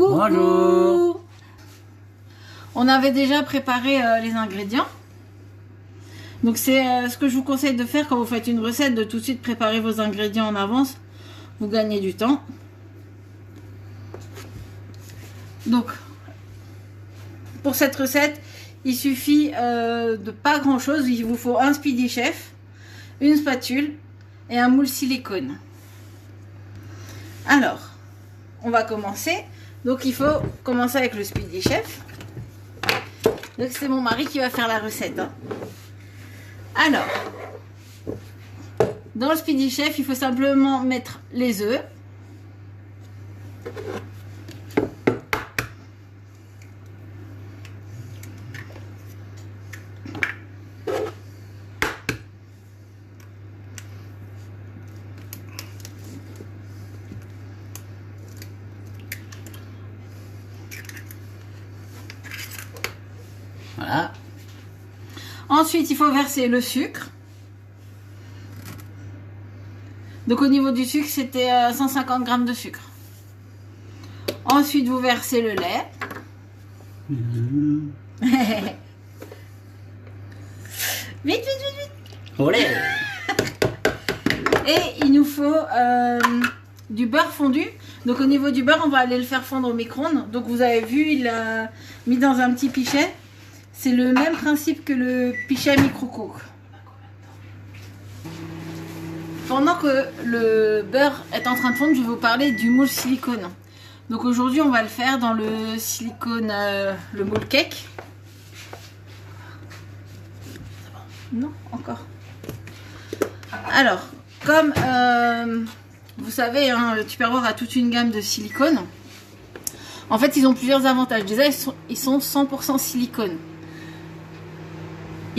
Coucou. Bonjour. On avait déjà préparé les ingrédients. Donc c'est ce que je vous conseille de faire quand vous faites une recette, de tout de suite préparer vos ingrédients en avance. Vous gagnez du temps. Donc pour cette recette, il suffit de pas grand chose. Il vous faut un Speedy Chef, une spatule et un moule silicone. Alors, on va commencer. Donc il faut commencer avec le Speedy Chef. Donc c'est mon mari qui va faire la recette. Hein. Alors, dans le Speedy Chef, il faut simplement mettre les œufs. Voilà. Ensuite, il faut verser le sucre. Donc au niveau du sucre, c'était 150 g de sucre. Ensuite, vous versez le lait. Vite, vite, vite, vite. Olé. Et il nous faut du beurre fondu. Donc au niveau du beurre, on va aller le faire fondre au micro-ondes. Donc vous avez vu, il a mis dans un petit pichet. C'est le même principe que le pichet à micro-coque. Pendant que le beurre est en train de fondre, je vais vous parler du moule silicone. Donc aujourd'hui, on va le faire dans le silicone, le moule cake. Non, encore. Alors, comme vous savez, hein, le Tupperware a toute une gamme de silicone. En fait, ils ont plusieurs avantages. Déjà, ils sont 100% silicone.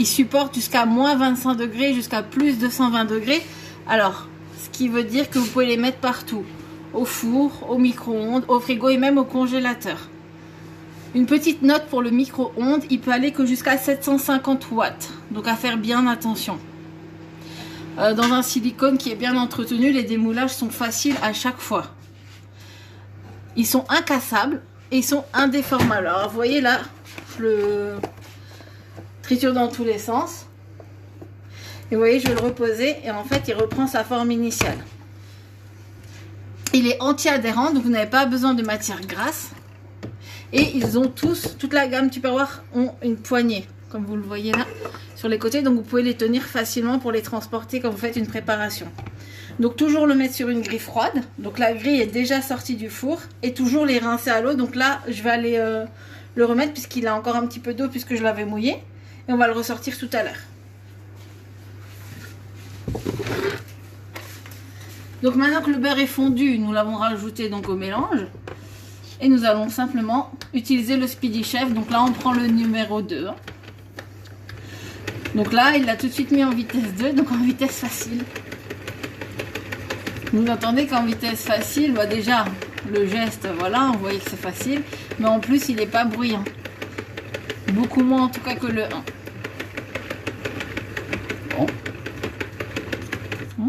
Ils supportent jusqu'à moins 25 degrés, jusqu'à plus de 120 degrés. Alors, ce qui veut dire que vous pouvez les mettre partout. Au four, au micro-ondes, au frigo et même au congélateur. Une petite note pour le micro-ondes, il peut aller que jusqu'à 750 watts. Donc à faire bien attention. Dans un silicone qui est bien entretenu, les démoulages sont faciles à chaque fois. Ils sont incassables et ils sont indéformables. Alors vous voyez là, je le triture dans tous les sens. Et vous voyez, je vais le reposer et en fait, il reprend sa forme initiale. Il est anti-adhérent, donc vous n'avez pas besoin de matière grasse. Et ils ont tous, toute la gamme Tupperware ont une poignée, comme vous le voyez là, sur les côtés. Donc vous pouvez les tenir facilement pour les transporter quand vous faites une préparation. Donc toujours le mettre sur une grille froide. Donc la grille est déjà sortie du four. Et toujours les rincer à l'eau. Donc là, je vais aller le remettre puisqu'il a encore un petit peu d'eau puisque je l'avais mouillé. Et on va le ressortir tout à l'heure. Donc maintenant que le beurre est fondu, nous l'avons rajouté donc au mélange. Et nous allons simplement utiliser le Speedy Chef. Donc là, on prend le numéro 2. Donc là, il l'a tout de suite mis en vitesse 2, donc en vitesse facile. Vous entendez qu'en vitesse facile, bah déjà, le geste, voilà, on voit que c'est facile. Mais en plus, il n'est pas bruyant. Beaucoup moins en tout cas que le 1. Bon.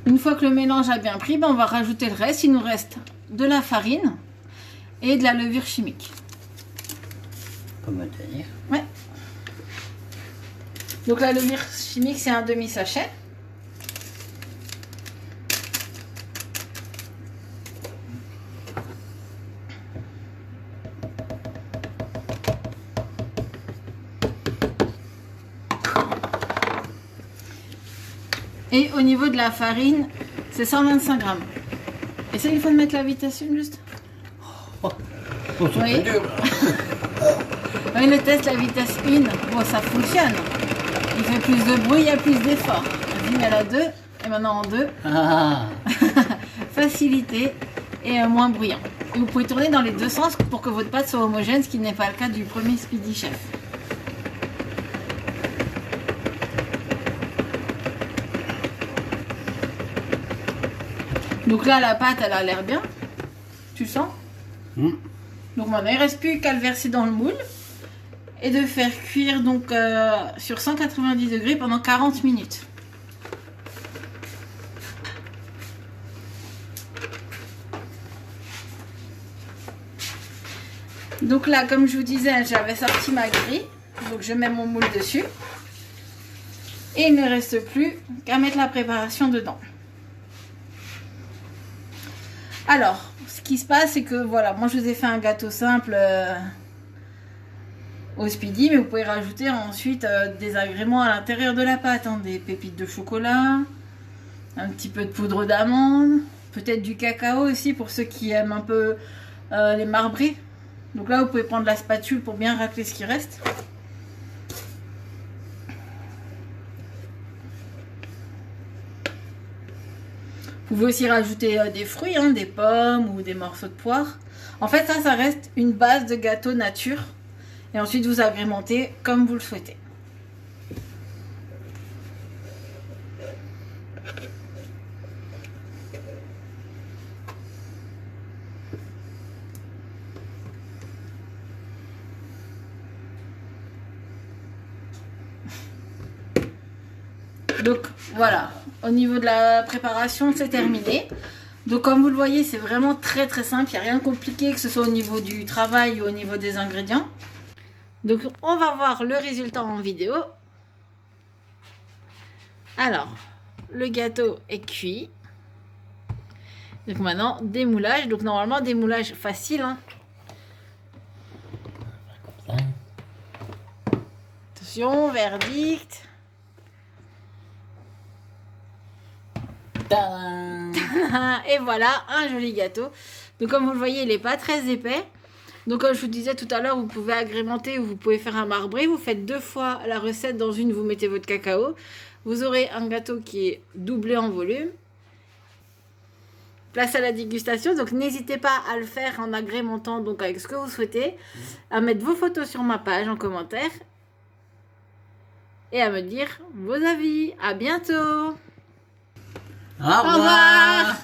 Une fois que le mélange a bien pris, ben on va rajouter le reste. Il nous reste de la farine et de la levure chimique. On peut me tenir. Ouais. Donc la levure chimique, c'est un demi-sachet. Et au niveau de la farine, c'est 125 grammes. Essaye une fois de mettre la vitesse 1 juste. Oh, c'est Oui. dur. Oui, le test, la vitesse 1, bon, ça fonctionne. Il fait plus de bruit, il y a plus d'effort. Vas-y, mets la 2, et maintenant en 2. Ah. Facilité et moins bruyant. Et vous pouvez tourner dans les deux sens pour que votre pâte soit homogène, ce qui n'est pas le cas du premier Speedy Chef. Donc là, la pâte, elle a l'air bien. Tu le sens? Donc maintenant, il ne reste plus qu'à le verser dans le moule et de faire cuire donc sur 190 degrés pendant 40 minutes. Donc là, comme je vous disais, j'avais sorti ma grille. Donc je mets mon moule dessus. Et il ne reste plus qu'à mettre la préparation dedans. Alors, ce qui se passe, c'est que voilà, moi je vous ai fait un gâteau simple au speedy, mais vous pouvez rajouter ensuite des agréments à l'intérieur de la pâte, hein, des pépites de chocolat, un petit peu de poudre d'amande, peut-être du cacao aussi pour ceux qui aiment un peu les marbrés. Donc là, vous pouvez prendre la spatule pour bien racler ce qui reste. Vous pouvez aussi rajouter des fruits, hein, des pommes ou des morceaux de poire. En fait, ça reste une base de gâteau nature. Et ensuite, vous agrémentez comme vous le souhaitez. Donc voilà, au niveau de la préparation, c'est terminé. Donc comme vous le voyez, c'est vraiment très très simple. Il n'y a rien de compliqué, que ce soit au niveau du travail ou au niveau des ingrédients. Donc on va voir le résultat en vidéo. Alors, le gâteau est cuit. Donc maintenant, démoulage. Donc normalement, démoulage facile, hein. Comme ça. Attention, verdict. Tadam! Et voilà, un joli gâteau. Donc comme vous le voyez, il n'est pas très épais. Donc comme je vous disais tout à l'heure, vous pouvez agrémenter ou vous pouvez faire un marbré. Vous faites 2 fois la recette. Dans une, vous mettez votre cacao. Vous aurez un gâteau qui est doublé en volume. Place à la dégustation. Donc n'hésitez pas à le faire en agrémentant donc avec ce que vous souhaitez. À mettre vos photos sur ma page en commentaire. Et à me dire vos avis. À bientôt. Au revoir!